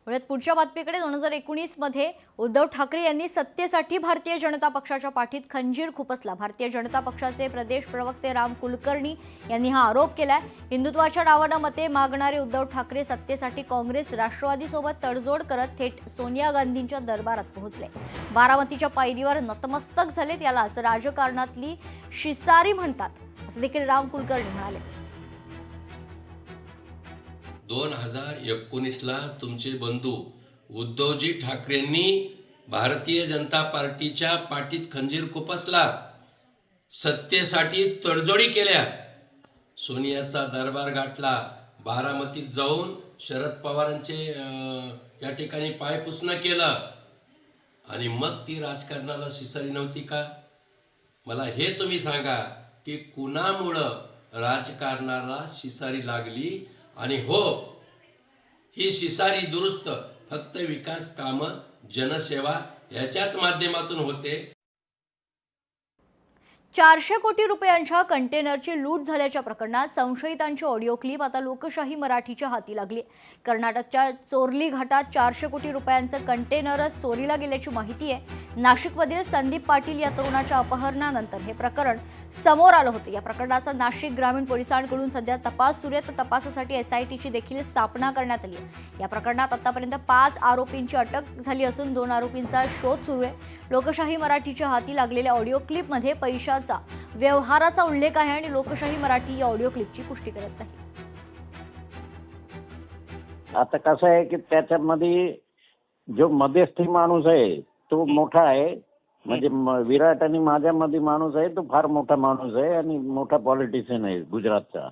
पुढे पुढच्या बातमीकडे 2019 मध्ये उद्धव ठाकरे यांनी सत्तेसाठी भारतीय जनता पक्षाच्या पाठीत खंजीर खुपसला। भारतीय जनता पक्षाचे प्रदेश प्रवक्ते राम कुलकर्णी यांनी हा आरोप केलाय। हिंदुत्वाच्या नावाने मते मागणारे उद्धव ठाकरे सत्तेसाठी काँग्रेस राष्ट्रवादी सोबत तडजोड करत थेट सोनिया गांधींच्या दरबारात पोहोचले। बारामतीच्या पायरीवर नतमस्तक झालेत। यालाच राजकारणातली शिसारी म्हणतात असं देखील राम कुलकर्णी म्हणाले। 2019 ला तुमचे बंधू उद्धवजी ठाकरेंनी भारतीय जनता पार्टीच्या पाठीत खंजीर खुपसला, सत्तेसाठी तडजोडी केल्या, सोनियाचा दरबार गाठला, बारामतीत जाऊन शरद पवारांचे या ठिकाणी पायपुसणं केलं आणि मग ती राजकारणाला शिसारी नव्हती का? मला हे तुम्ही सांगा की कुणामुळं राजकारणाला शिसारी लागली? आणि हो, ही शिसारी दुरुस्त फक्त विकास कामं, जनसेवा याच्याच माध्यमातून होते। 400 कोटी रुपयांच्या कंटेनरची लूट झाल्याच्या प्रकरणात संशयितांची ऑडिओ क्लिप आता लोकशाही मराठीच्या हाती लागली। कर्नाटकच्या चोरली घाटात 400 कोटी रुपयांचं कंटेनरच चोरीला गेल्याची माहिती आहे। नाशिकमधील संदीप पाटील या तरुणाच्या अपहरणानंतर हे प्रकरण समोर आलं होतं। या प्रकरणाचा नाशिक ग्रामीण पोलिसांकडून सध्या तपास सुरू आहे। तपासासाठी एसआयटीची देखील स्थापना करण्यात आली आहे। या प्रकरणात आतापर्यंत 5 आरोपींची अटक झाली असून 2 आरोपींचा शोध सुरू आहे। लोकशाही मराठीच्या हाती लागलेल्या ऑडिओ क्लिपमध्ये पैशाचा व्यवहाराचा उल्लेख आहे आणि लोकशाही मराठी या ऑडिओ क्लिपची पुष्टी करत नाही। आता कसं आहे की त्याच्यामध्ये जो मध्यस्थी माणूस आहे तो मोठा आहे, म्हणजे विराट आणि माझ्यामध्ये माणूस आहे तो फार मोठा माणूस आहे आणि मोठा पॉलिटिशियन आहे गुजरातचा।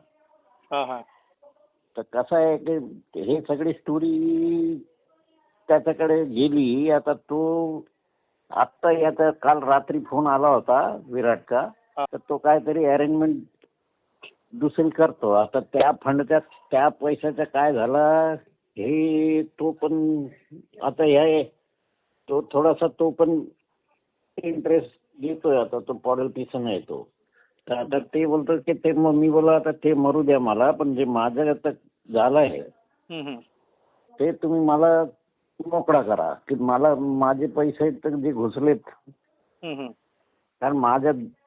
तर कसं आहे की हे सगळी स्टोरी त्याच्याकडे गेली। आता तो आत्ता याचा काल रात्री फोन आला होता विराटचा, तर तो काहीतरी अरेंजमेंट दुसरी करतो। आता त्या फंडच्या त्या पैशाचं काय झालं हे तो पण आता हे तो थोडासा तो पण इंटरेस्ट घेतोय। आता तो पॉलिटिशियन आहे तो, तर आता ते बोलतो की ते मी बोला आता ते मरू द्या मला, पण जे माझं आता झालंय ते तुम्ही मला मोकळा करा की मला माझे पैसे तर जे घुसलेत, कारण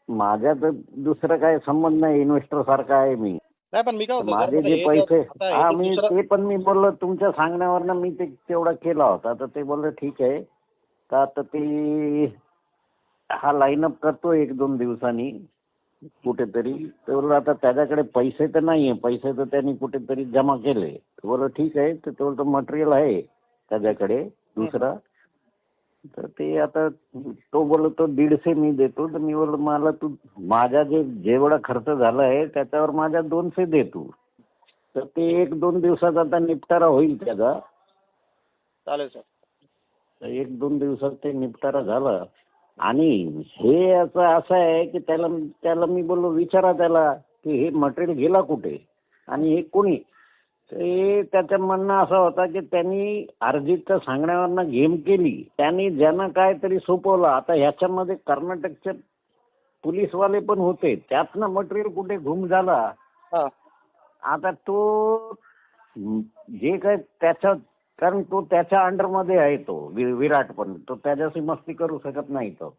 माझ्या तर दुसरं काय संबंध नाही, इन्व्हेस्टर सारखा आहे मी। पण मी काय माझे जे पैसे मी ते पण मी बोललो तुमच्या सांगण्यावरनं मी ते तेवढा केला होता। तर ते बोलले ठीक आहे, तर आता ते हा लाईनअप करतो 1-2 दिवसांनी कुठेतरी। तर बोललो आता त्याच्याकडे पैसे तर नाहीये, पैसे तर त्यांनी कुठेतरी जमा केले। बोललो ठीक आहे, तर तो मटेरियल आहे त्याच्याकडे दुसरा, तर ते आता तो बोललो तो 150 मी देतो। तर मी बोललो मला तू माझा जेवढा खर्च झाला आहे त्याच्यावर माझ्या 200 दे तू। तर ते 1-2 दिवसात आता निपटारा होईल त्याचा। चालेल सर। 1-2 दिवसात ते निपटारा झाला आणि हे असं आहे की त्याला मी बोललो विचारा त्याला की हे मटेरियल गेला कुठे आणि हे कोणी। ते त्याचं म्हणणं असं होता की त्यांनी अर्जितच्या सांगण्यावरनं गेम केली, त्यांनी ज्यांना काहीतरी सोपवलं। आता ह्याच्यामध्ये कर्नाटकचे पोलीसवाले पण होते, त्यातनं मटेरियल कुठे गुम झाला। आता तो जे काय त्याच्या, कारण तो त्याच्या अंडरमध्ये आहे तो विराट, पण तो त्याच्याशी मस्ती करू शकत नाही तो।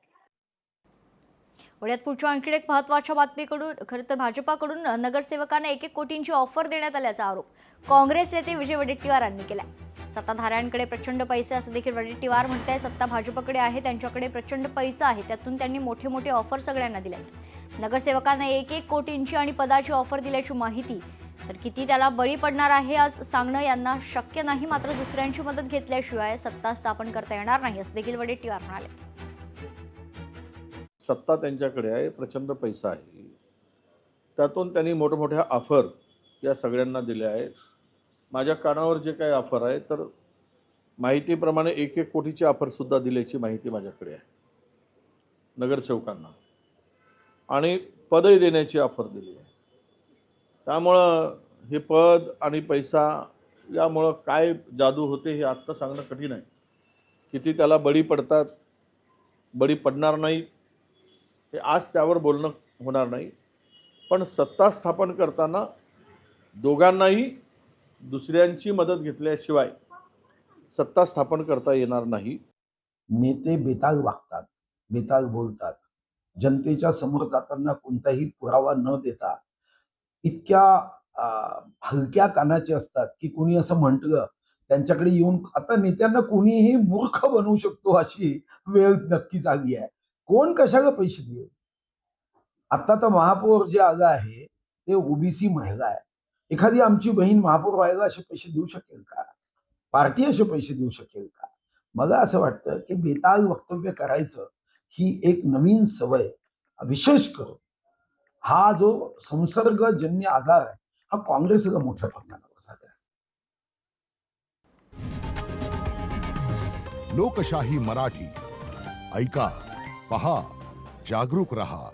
पुण्यात पुढच्या आणखी एक महत्त्वाच्या बातमीकडून खरं तर भाजपाकडून नगरसेवकांना 1-1 कोटींची ऑफर देण्यात आल्याचा आरोप काँग्रेस नेते विजय वडेट्टीवार यांनी केलाय। सत्ताधाऱ्यांकडे प्रचंड पैसे असं देखील वडेट्टीवार म्हणताय। सत्ता भाजपकडे आहे, त्यांच्याकडे प्रचंड पैसा आहे, त्यातून त्यांनी मोठे मोठे ऑफर सगळ्यांना दिलेत। नगरसेवकांना 1-1 कोटींची आणि पदाची ऑफर दिल्याची माहिती, तर किती त्याला बळी पडणार आहे आज सांगणं यांना शक्य नाही। मात्र दुसऱ्यांची मदत घेतल्याशिवाय सत्ता स्थापन करता येणार नाही असं देखील वडेट्टीवार म्हणाले। सत्ता त्यांच्याकडे आहे, प्रचंड पैसा आहे, त्यातून त्यांनी मोठमोठ्या ऑफर या सगळ्यांना दिल्या आहेत। माझ्या कानावर जे काही ऑफर आहे तर माहितीप्रमाणे 1-1 कोटीची ऑफरसुद्धा दिल्याची माहिती माझ्याकडे आहे नगरसेवकांना, आणि पदही देण्याची ऑफर दिली आहे। त्यामुळं हे पद आणि पैसा यामुळं काय जादू होते हे आत्ता सांगणं कठीण आहे। किती त्याला बळी पडतात, बळी पडणार नाही हे आज त्यावर बोलणं होणार नाही। पण सत्ता स्थापन करताना दोघांनाही दुसऱ्यांची मदत घेतल्याशिवाय सत्ता स्थापन करता येणार नाही. नेते बेताल वागतात, बेताल बोलतात. जनतेच्या समोर जाताना कोणताही पुरावा न देता इतक्या हलक्या कानाचे असतात की कोणी असं म्हटलं त्यांच्याकडे येऊन, आता नेत्यांना कोणीही मूर्ख बनवू शकतो अशी वेळ नक्कीच आली आहे. कोण कशाला पैसे देईल? आता तर महापौर जे आलं आहे ते ओबीसी महिला आहे. एखादी आमची बहीण महापौर व्हायला असे पैसे देऊ शकेल का? पार्टी असे पैसे देऊ शकेल का? मला असं वाटतं की बेताल वक्तव्य करायचं ही एक नवीन सवय, विशेष करून हा जो संसर्गजन्य आजार आहे हा काँग्रेसला मोठ्या प्रमाणावर झाला आहे. लोकशाही मराठी ऐका, पहा, जागरूक रहा.